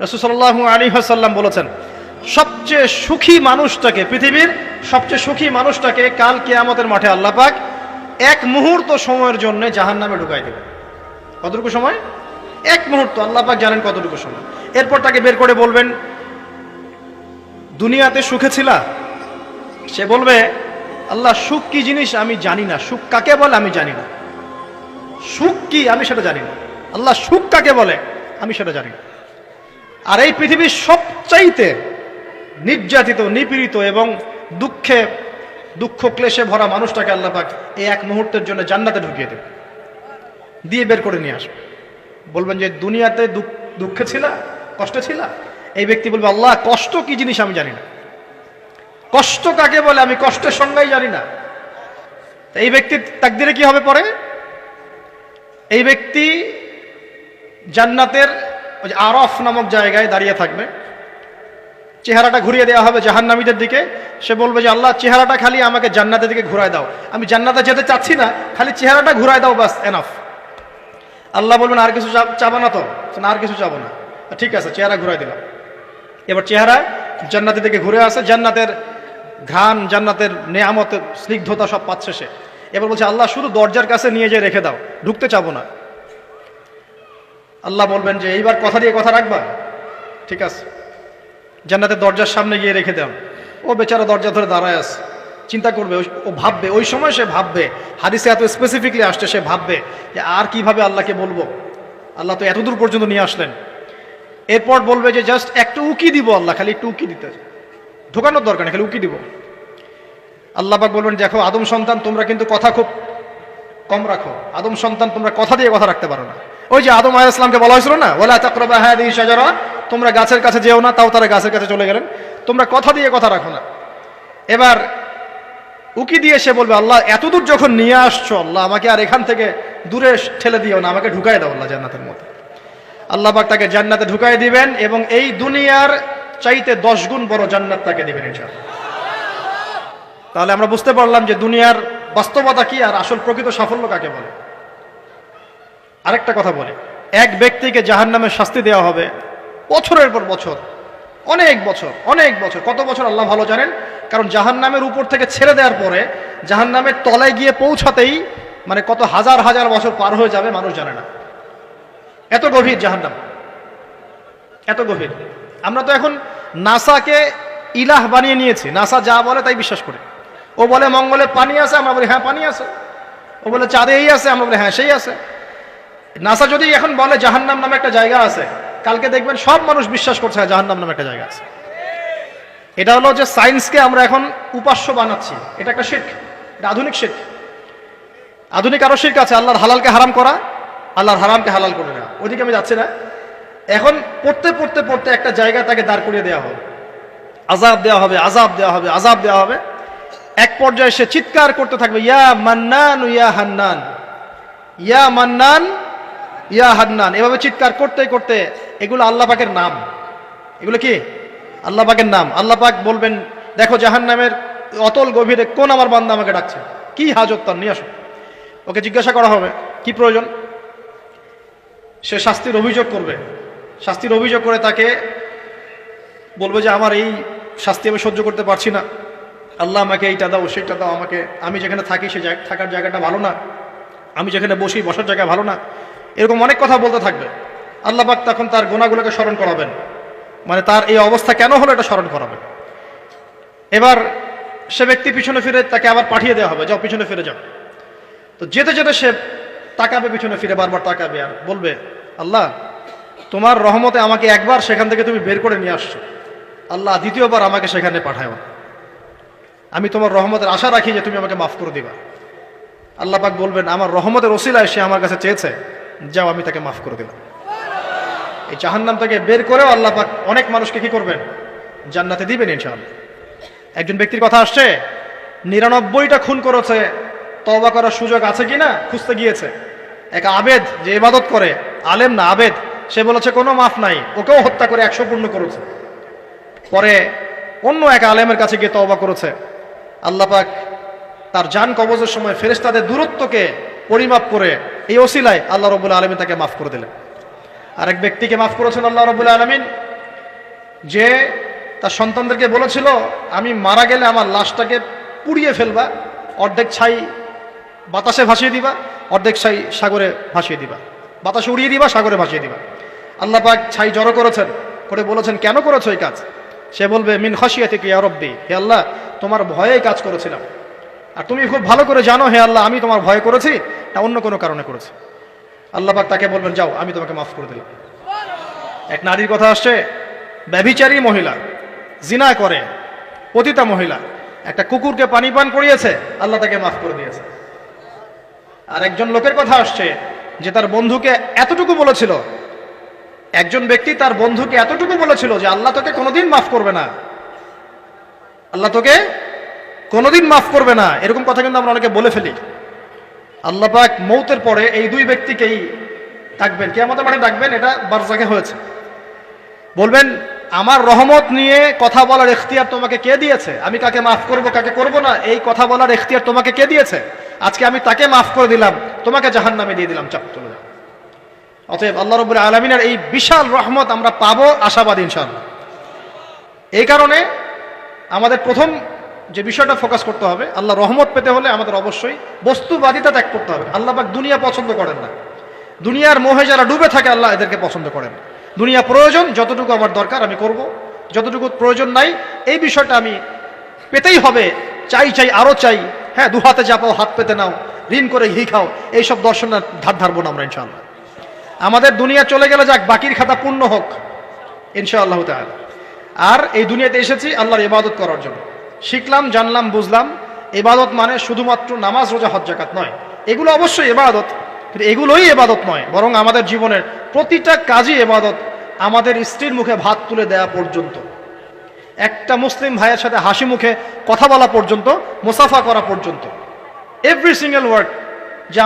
রাসূল সাল্লাল্লাহু আলাইহি ওয়াসাল্লাম বলেছেন, সবচেয়ে সুখী মানুষটাকে, পৃথিবীর সবচেয়ে সুখী মানুষটাকে কাল কিয়ামতের মাঠে আল্লাহ পাক এক মুহূর্ত সময়ের জন্য জাহান্নামে ঢুকাই দেবে। কতটুকু সময়? এক মুহূর্ত। আল্লাহ পাক জানেন কতটুকু সময়। এরপর তাকে বের করে বলবেন, দুনিয়াতে সুখে ছিলা? সে বলবে, আল্লাহ সুখ কি জিনিস আমি জানি না, সুখ কাকে বলে আমি জানি না, সুখ কি আমি সেটা জানি না। আল্লাহ সুখ কাকে বলে আমি সেটা জানি না। আর এই পৃথিবীর সবচাইতে নির্যাতিত, নিপীড়িত এবং দুঃখ ক্লেশে ভরা মানুষটাকে আল্লাহ পাক এই এক মুহূর্তের জন্য জান্নাতে ঢুকিয়ে দেবে, দিয়ে বের করে নিয়ে আসবে। বলবেন যে দুনিয়াতে দুঃখে ছিলা, কষ্টে ছিলা? এই ব্যক্তি বলবে, আল্লাহ কষ্ট কি জিনিস আমি জানি না, কষ্ট কাকে বলে আমি কষ্টের সংজ্ঞাই জানি না। এই ব্যক্তির তাকদিরে কি হবে পরে? এই ব্যক্তি জান্নাতের ওই আরফ নামক জায়গায় দাঁড়িয়ে থাকবে, চেহারাটা ঘুরিয়ে দেওয়া হবে জাহান্নামীদের দিকে। সে বলবে যে আল্লাহ চেহারাটা খালি আমাকে জান্নাতের দিকে ঘুরায় দাও, আমি জান্নাতে যেতে চাচ্ছি না, খালি চেহারাটা ঘুরায় দাও, বাস এনাফ। আল্লাহ বলবেন আর কিছু চাবো না তো? না, আর কিছু চাবো না। ঠিক আছে, চেহারা ঘুরাই দিলাম। এবার চেহারা জান্নাতের দিকে ঘুরে আসে, জান্নাতের ঘ্রাণ, জান্নাতের নেয়ামতের স্নিগ্ধতা সব পাচ্ছে সে। এবার বলছে আল্লাহ শুধু দরজার কাছে নিয়ে যেয়ে রেখে দাও, ঢুকতে চাবো না। আল্লাহ বলবেন যে এইবার কথা দিয়ে কথা রাখবা? ঠিক আছে, জান্নাতের দরজার সামনে গিয়ে রেখে দাও। ও বেচারা দরজা ধরে দাঁড়ায় আছে, চিন্তা করবে, ও ভাববে, ওই সময় সে ভাববে, হাদিসে এত স্পেসিফিকলি আসছে, সে ভাববে যে আর কিভাবে আল্লাহকে বলবো, আল্লাহ তো এতদূর পর্যন্ত নিয়ে আসলেন। এরপর বলবে যে জাস্ট একটু উকি দিব, আল্লাহ খালি একটু উকি দিতে, ঢোকানোর দরকার নেই, খালি উকি দিব। আল্লাহ পাক বলবেন, দেখো আদম সন্তান তোমরা কিন্তু কথা খুব কম রাখো, আদম সন্তান তোমরা কথা দিয়ে কথা রাখতে পারো না। ওই যে আদম আলাইহিস সালামকে বলা হয়েছিল না, ওয়ালা তাকরাবা হাযিহি শাজারা, তোমরা গাছের কাছে যেও না, তাও তারা গাছের কাছে চলে গেলেন। তোমরা কথা দিয়ে কথা রাখো না। এবার উকি দিয়ে সে বলবে, আল্লাহ এতদূর যখন নিয়ে আসছো, আল্লাহ আমাকে আর এখান থেকে দূরে ঠেলে দিও না, আমাকে ঢুকাই দাও আল্লাহ জান্নাতের মধ্যে। আল্লাহ পাক তাকে জান্নাতে ঢুকাই দিবেন এবং এই দুনিয়ার চাইতে 10 গুণ বড় জান্নাত তাকে দিবেন ইনশাআল্লাহ। তাহলে আমরা বুঝতে পারলাম যে দুনিয়ার বাস্তবতা কি আর আসল প্রকৃত সাফল্য কাকে বলে। আরেকটা কথা বলে, এক ব্যক্তিকে জাহান্নামের শাস্তি দেওয়া হবে বছরের পর বছর, অনেক বছর, অনেক বছর। কত বছর আল্লাহ ভালো জানেন, কারণ জাহান্নামের উপর থেকে ছেড়ে দেওয়ার পরে জাহান্নামের তলায় গিয়ে পৌঁছাতেই মানে কত হাজার হাজার বছর পার হয়ে যাবে মানুষ জানে না। এত গভীর জাহান্নাম, এত গভীর। আমরা তো এখন নাসাকে ইলাহ বানিয়ে নিয়েছি, নাসা যা বলে তাই বিশ্বাস করে। ও বলে মঙ্গলে পানি আছে, আমরা বলি হ্যাঁ পানি আছে। ও বলে চাঁদে এই আছে, আমরা বলি হ্যাঁ সেই আছে। নাসা যদি এখন বলে জাহান্নাম নামে একটা জায়গা আছে, কালকে দেখবেন সব মানুষ বিশ্বাস করছে জাহান্নাম নামে একটা জায়গা আছে। এটা হলো যে সায়েন্সকে আমরা এখন উপাস্য বানাচ্ছি, এটা একটা শিরক, এটা আধুনিক শিরক। আধুনিক আরো শিরক আছে, আল্লাহর হালালকে হারাম করা, আল্লাহর হারামকে হালাল করে নেওয়া। ওইদিকে আমি যাচ্ছি না। এখন পড়তে পড়তে পড়তে একটা জায়গা তাকে দাঁড় করিয়ে দেওয়া হবে, আযাব দেওয়া হবে, আযাব দেওয়া হবে, আযাব দেওয়া হবে। এক পর্যায়ে সে চিৎকার করতে থাকবে, ইয়া মান্নান ইয়া হান্নান, ইয়া মান্নান ইয়া হান্নান। এভাবে চিৎকার করতে করতে, এগুলো আল্লাহ পাকের নাম। এগুলো কি আল্লাহ পাকের নাম। আল্লাহ পাক বলবেন, দেখো জাহান্নামের অতল গভীরে কোন আমার বান্দা আমাকে ডাকছে, কি হাজত তার, নিয়ে আসো। ওকে জিজ্ঞাসা করা হবে কি প্রয়োজন। সে শাস্তির অভিযোগ করবে, শাস্তির অভিযোগ করে তাকে বলবে যে আমার এই শাস্তি আমি সহ্য করতে পারছি না, আল্লাহ আমাকে এইটা দাও সেইটা দাও, আমাকে, আমি যেখানে থাকি সে থাকার জায়গাটা ভালো না, আমি যেখানে বসি বসার জায়গা ভালো না, এরকম অনেক কথা বলতে থাকবে। আল্লাহ পাক তখন তার গুনাহগুলোকে স্মরণ করাবেন, মানে তার এই অবস্থা কেন হলো এটা স্মরণ করাবেন। এবার সে ব্যক্তি পিছনে ফিরে, তাকে আবার পাঠিয়ে দেওয়া হবে, যাও পিছনে ফিরে যাও। তো যেতে যেতে সে তাকাবে পিছনে ফিরে, বারবার তাকাবে আর বলবে, আল্লাহ তোমার রহমতে আমাকে একবার সেখান থেকে তুমি বের করে নিয়ে আসছো, আল্লাহ দ্বিতীয়বার আমাকে সেখানে পাঠাও, আমি তোমার রহমতের আশা রাখি যে তুমি আমাকে মাফ করে দিবা। আল্লাহ পাক বলবেন, আমার রহমতের ওসিলায় সে আমার কাছে চেয়েছে, যাও আমি তাকে মাফ করে দিলাম। এই জাহান্নাম থেকে বের করেও আল্লাহ পাক অনেক মানুষকে কি করবেন, জান্নাতে দিবেন ইনশাআল্লাহ। একজন ব্যক্তির কথা আসছে, 99টা খুন করেছে, তওবা করার সুযোগ আছে কিনা খুঁজতে গিয়েছে। এক আবেদ যে ইবাদত করে, আলেম না আবেদ, সে বলেছে কোনো মাফ নাই, ওকেও হত্যা করে 100 পূর্ণ করেছে। পরে অন্য এক আলেমের কাছে গিয়ে তওবা করেছে। আল্লাহ পাক তার জান কবজের সময় ফেরেশতাদের দূরত্বকে পরিমাপ করে এই ওসিলায় আল্লাহ রাব্বুল আলামিন তাকে মাফ করে দিলেন। আরেক ব্যক্তিকে মাফ করেছেন আল্লাহ রাব্বুল আলামিন, যে তার সন্তানদেরকে বলেছিল আমি মারা গেলে আমার লাশটাকে পুড়িয়ে ফেলবা, অর্ধেক ছাই বাতাসে ভাসিয়ে দিবা, অর্ধেক ছাই সাগরে ভাসিয়ে দিবা, বাতাসে উড়িয়ে দিবা, সাগরে ভাসিয়ে দিবা। আল্লাহ পাক ছাই জড়ো করেছেন, করে বলেছেন কেন করেছো এই কাজ? সে বলবে মিন খাশিয়াতিকা ইয়া রব্বি, হে আল্লাহ তোমার ভয়েই কাজ করেছিলাম, আর তুমি খুব ভালো করে জানো হে আল্লাহ আমি তোমার ভয় করেছি না অন্য কোনো কারণে করেছি। আল্লাহ পাক তাকে বলবেন যাও আমি তোমাকে মাফ করে দিলাম। এক নারীর কথা আসছে, ব্যভিচারী মহিলা, জিনা করে, পতিতা মহিলা, একটা কুকুরকে পানি পান করিয়েছে, আল্লাহ তাকে মাফ করে দিয়েছে। আর একজন লোকের কথা আসছে যে তার বন্ধুকে এতটুকু বলেছিল, একজন ব্যক্তি তার বন্ধুকে এতটুকু বলেছিল যে আল্লাহ তোকে কোনোদিন মাফ করবে না, আল্লাহ তোকে কোনোদিন মাফ করবে না। এরকম কথা কিন্তু আমরা অনেকে বলে ফেলি। আল্লাহ পাক মৌতের পরে এই দুই ব্যক্তিকেই ডাকবেন, কিয়ামতের মাঠে ডাকবেন, এটা বারজাখে হয়েছে। বলবেন আমার রহমত নিয়ে কথা বলার এখতিয়ার তোমাকে কে দিয়েছে? আমি কাকে মাফ করব কাকে করব না এই কথা বলার এখতিয়ার তোমাকে কে দিয়েছে? আজকে আমি তাকে মাফ করে দিলাম, তোমাকে জাহান্নামে দিয়ে দিলাম, চাপ চলে যাও। অতএব আল্লাহ রাব্বুল আলামিনের এই বিশাল রহমত আমরা পাবো, আশাবাদী ইনশাআল্লাহ। এই কারণে আমাদের প্রথম যে বিষয়টা ফোকাস করতে হবে, আল্লাহ রহমত পেতে হলে আমাদের অবশ্যই বস্তুবাদিতা ত্যাগ করতে হবে। আল্লাহ পাক দুনিয়া পছন্দ করেন না, দুনিয়ার মোহে যারা ডুবে থাকে আল্লাহ এদেরকে পছন্দ করেন। দুনিয়া প্রয়োজন, যতটুকু আমার দরকার আমি করব, যতটুকু প্রয়োজন নাই এই বিষয়টা আমি পেতেই হবে, চাই চাই আরো চাই, হ্যাঁ দু হাতে চাপাও হাত পেতে নাও, ঋণ করে ঘি খাও, এইসব দর্শনের ধার ধারবো না আমরা ইনশাআল্লাহ। আমাদের দুনিয়া চলে গেলে যাক, বাকির খাতা পূর্ণ হোক ইনশাআল্লাহ তাআলা। আর এই দুনিয়াতে এসেছি আল্লাহর ইবাদত করার জন্য। শিখলাম, জানলাম, বুঝলাম ইবাদত মানে শুধুমাত্র নামাজ, রোজা, হজ, যাকাত নয়। এগুলো অবশ্যই ইবাদত, কিন্তু এগুলোই ইবাদত নয়, বরং আমাদের জীবনের প্রতিটা কাজই ইবাদত। আমাদের স্ত্রীর মুখে ভাত তুলে দেওয়া পর্যন্ত, একটা মুসলিম ভাইয়ের সাথে হাসি মুখে কথা বলা পর্যন্ত, মুসাফা করা পর্যন্ত, এভরি সিঙ্গেল ওয়ার্ড যে